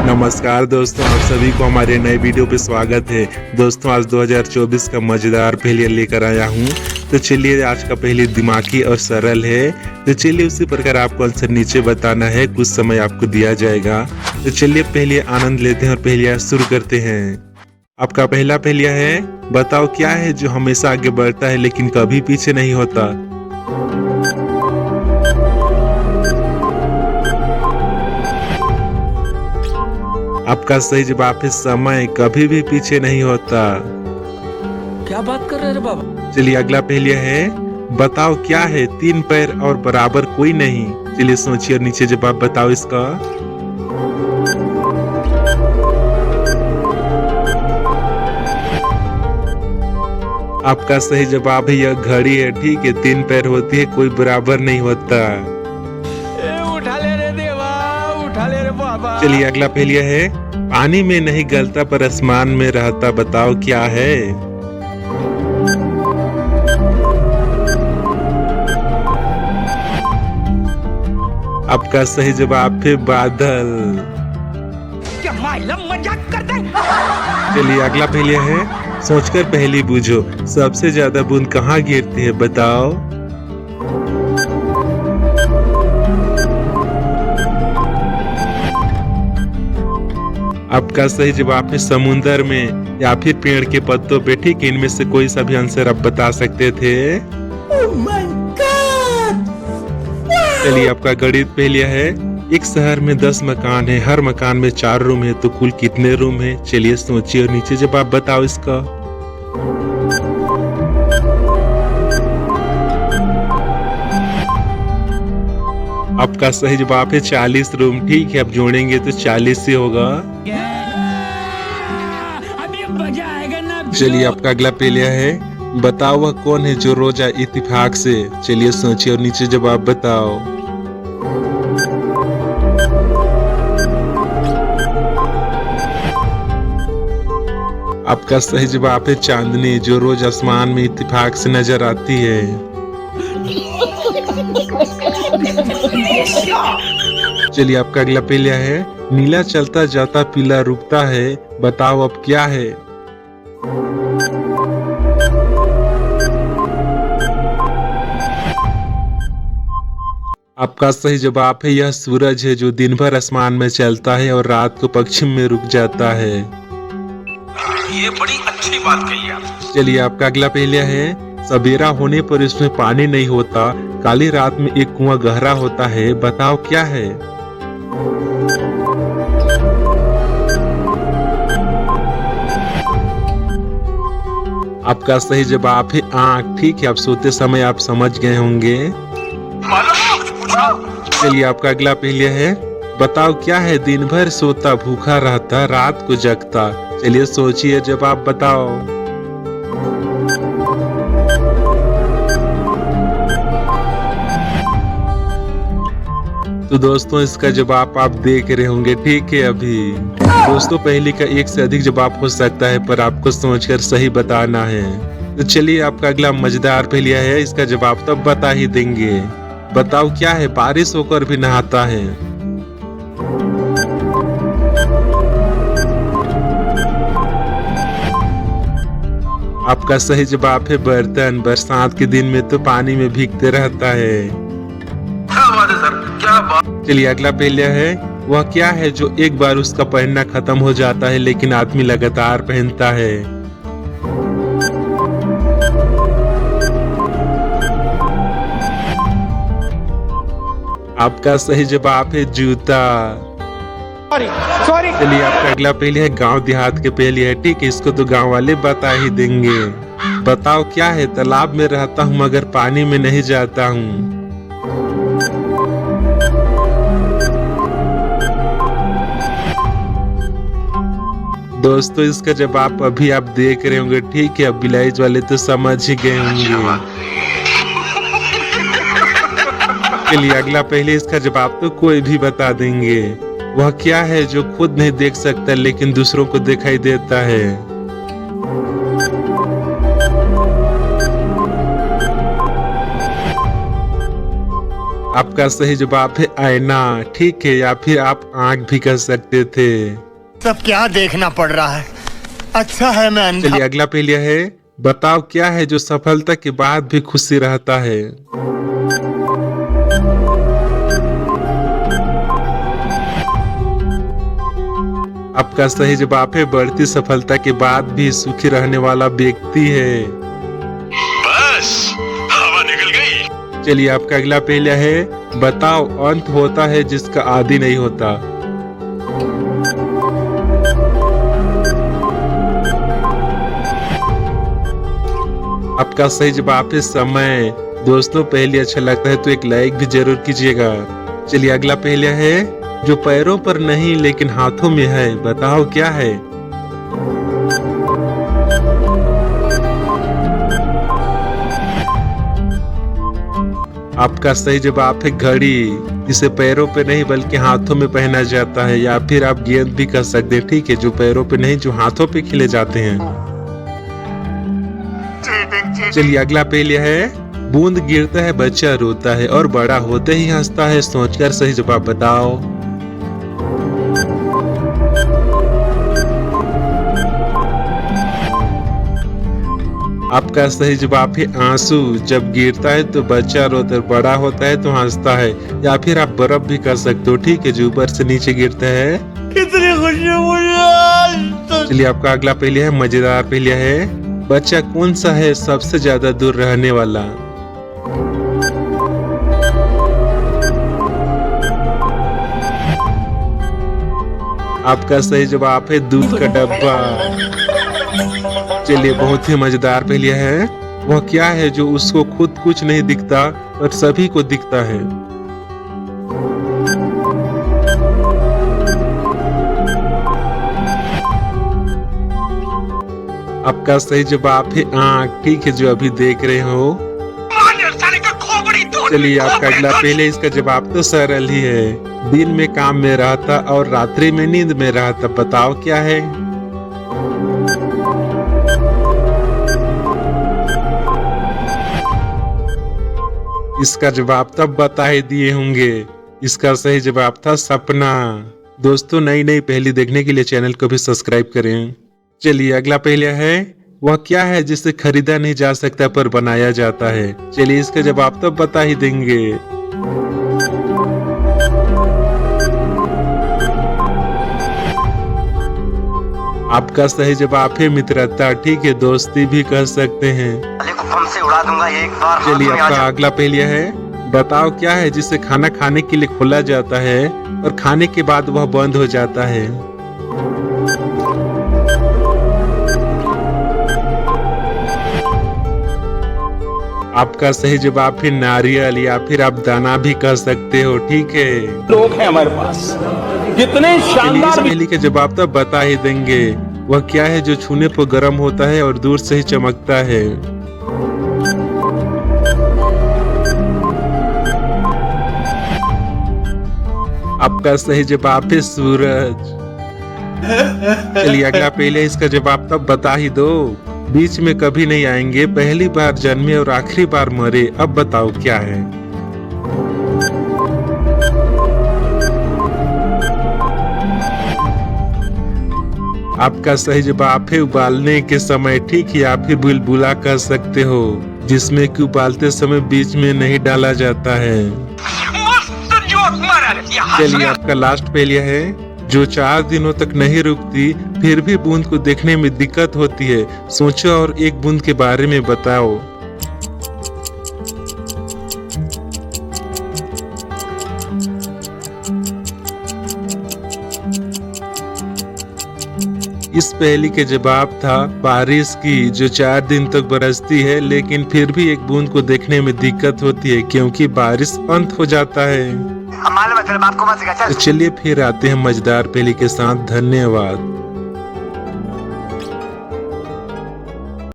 नमस्कार दोस्तों, आप सभी को हमारे नए वीडियो पे स्वागत है। दोस्तों आज 2024 का मजेदार पहेलियाँ लेकर आया हूँ। तो चलिए आज का पहेली दिमागी और सरल है। तो चलिए उसी प्रकार आपको आंसर नीचे बताना है, कुछ समय आपको दिया जाएगा। तो चलिए पहले आनंद लेते हैं और पहेलियाँ शुरू करते हैं। आपका पहला पहेलिया है, बताओ क्या है जो हमेशा आगे बढ़ता है लेकिन कभी पीछे नहीं होता। आपका सही जवाब है समय, कभी भी पीछे नहीं होता। क्या बात कर रहे हैं बाबा। चलिए अगला पहेलिया है, बताओ क्या है तीन पैर और बराबर कोई नहीं। चलिए सोचिए और नीचे जवाब बताओ इसका। आपका सही जवाब है यह घड़ी है। ठीक है, तीन पैर होती है, कोई बराबर नहीं होता। उठा ले रे देवा, उठा ले रे बाबा। चलिए अगला पहेलिया है, पानी में नहीं गलता पर आसमान में रहता, बताओ क्या है। आपका सही जवाब है बादल। क्या मालूम मजाक करते हैं। चलिए अगला पहेलिया है, सोचकर पहेली बूझो, सबसे ज्यादा बूंद कहाँ गिरती है, बताओ। आपका सही जवाब है समुंदर में या फिर पेड़ के पत्तों पे। ठीक है, इनमें से कोई सा भी आंसर आप बता सकते थे। Oh my God! चलिए आपका गणित पहेलिया है, एक शहर में 10 मकान है, हर मकान में 4 रूम है, तो कुल कितने रूम है। चलिए सोचिए और नीचे जवाब बताओ इसका। आपका सही जवाब है 40 रूम। ठीक है, अब जोड़ेंगे तो 40 से होगा। अभी मजा आएगा ना। चलिए आपका अगला पहेलिया है, बताओ वह कौन है जो रोज आए इत्तेफाक से। चलिए सोचिए और नीचे जवाब बताओ। आपका सही जवाब है चांदनी, जो रोज आसमान में इत्तेफाक से नजर आती है। चलिए आपका अगला पहेलिया है, नीला चलता जाता पीला रुकता है, बताओ अब क्या है। आपका सही जवाब है यह सूरज है, जो दिन भर आसमान में चलता है और रात को पश्चिम में रुक जाता है। ये बड़ी अच्छी बात कही आप। चलिए आपका अगला पहेलिया है, सवेरा होने पर इसमें पानी नहीं होता, काली रात में एक कुआं गहरा होता है, बताओ क्या है। आपका सही जवाब है आँख। ठीक है, आप सोते समय आप समझ गए होंगे। चलिए आपका अगला पहेलिया है, बताओ क्या है दिन भर सोता भूखा रहता, रात को जगता। चलिए सोचिए जवाब बताओ। तो दोस्तों इसका जवाब आप देख रहे होंगे। ठीक है, अभी दोस्तों पहेली का एक से अधिक जवाब हो सकता है, पर आपको सोचकर सही बताना है। तो चलिए आपका अगला मजेदार पहेलिया है, इसका जवाब तब बता ही देंगे। बताओ क्या है बारिश होकर भी नहाता है। आपका सही जवाब है बर्तन, बरसात के दिन में तो पानी में भीगते रहता है। क्या बात है सर, क्या बात। चलिए अगला पहेलिया है, वह क्या है जो एक बार उसका पहनना खत्म हो जाता है लेकिन आदमी लगातार पहनता है। आपका सही जवाब है जूता। सॉरी। चलिए आपका अगला पहेली है, गांव देहात के पहेली है। ठीक है, इसको तो गांव वाले बता ही देंगे। बताओ क्या है तालाब में रहता हूँ मगर पानी में नहीं जाता हूँ। दोस्तों इसका जवाब अभी आप देख रहे होंगे। ठीक है, अब विलेज वाले तो समझ ही गए होंगे। चलिए अगला पहले इसका जवाब तो कोई भी बता देंगे। वह क्या है जो खुद नहीं देख सकता लेकिन दूसरों को दिखाई देता है। आपका सही जवाब है आईना। ठीक है, या फिर आप आंख भी कह सकते थे। सब क्या देखना पड़ रहा है। अच्छा है मैं अंधा। चलिए अगला पहेलिया है, बताओ क्या है जो सफलता के बाद भी खुशी रहता है। आपका सही जवाब है बढ़ती सफलता के बाद भी सुखी रहने वाला व्यक्ति है। बस हवा निकल गई। चलिए आपका अगला पहेलिया है, बताओ अंत होता है जिसका आदि नहीं होता। आपका सही जवाब है समय। दोस्तों पहेली अच्छा लगता है तो एक लाइक भी जरूर कीजिएगा। चलिए अगला पहेलिया है, जो पैरों पर नहीं लेकिन हाथों में है, बताओ क्या है। आपका सही जवाब है घड़ी, जिसे पैरों पे नहीं बल्कि हाथों में पहना जाता है, या फिर आप गेंद भी कह सकते हैं। ठीक है, जो पैरों पे नहीं जो हाथों पे खिले जाते हैं। चलिए अगला पहेलिया है, बूंद गिरता है बच्चा रोता है और बड़ा होते ही हंसता है, सोचकर सही जवाब बताओ। आपका सही जवाब है आंसू। जब गिरता है तो बच्चा रोता है, बड़ा होता है तो हंसता है, या फिर आप बर्फ भी कर सकते हो। ठीक है, जो ऊपर से नीचे गिरता है। कितनी खुशी मुझे। चलिए आपका अगला पहेलिया है, मजेदार पहेलिया है, बच्चा कौन सा है सबसे ज्यादा दूर रहने वाला। आपका सही जवाब है दूध का डब्बा। चलिए बहुत ही मजेदार पहेलिया है, वह क्या है जो उसको खुद कुछ नहीं दिखता और सभी को दिखता है। आपका सही जवाब है आँख। ठीक है, जो अभी देख रहे हो। चलिए आपका अगला पहले इसका जवाब तो सरल ही है, दिन में काम में रहता और रात्रि में नींद में रहता, बताओ क्या है। इसका जवाब तब बता ही दिए होंगे। इसका सही जवाब था सपना। दोस्तों नई नई पहेली देखने के लिए चैनल को भी सब्सक्राइब करें। चलिए अगला पहेलिया है, वह क्या है जिसे खरीदा नहीं जा सकता पर बनाया जाता है। चलिए इसका जवाब तो बता ही देंगे। आपका सही जवाब है मित्रता। ठीक है, दोस्ती भी कह सकते हैं। को कम से उड़ा दूंगा एक बार। चलिए आपका अगला पहेलिया है, बताओ क्या है जिसे खाना खाने के लिए खोला जाता है और खाने के बाद वह बंद हो जाता है। आपका सही जवाब है नारियल, या फिर आप दाना भी कह सकते हो। ठीक है, लोग हैं हमारे पास कितने इस शानदार। पहेली के जवाब तो बता ही देंगे। वह क्या है जो छूने पर गर्म होता है और दूर से ही चमकता है। आपका सही जवाब है सूरज। चलिए अगला पहले इसका जवाब तब बता ही दो। बीच में कभी नहीं आएंगे, पहली बार जन्मे और आखिरी बार मरे, अब बताओ क्या है। आपका सही जवाब है उबालने के समय। ठीक है, या फिर बुलबुला कह सकते हो, जिसमें कि उबालते समय बीच में नहीं डाला जाता है। चलिए आपका लास्ट पहेलिया है, जो 4 दिनों तक नहीं रुकती फिर भी बूंद को देखने में दिक्कत होती है, सोचो और एक बूंद के बारे में बताओ। इस पहेली के जवाब था बारिश की, जो 4 दिन तक बरसती है लेकिन फिर भी एक बूंद को देखने में दिक्कत होती है क्योंकि बारिश अंत हो जाता है। मालूम है तेरे बाप को मत सिखा, चल। तो चलिए फिर आते हैं मजेदार पहेली के साथ। धन्यवाद।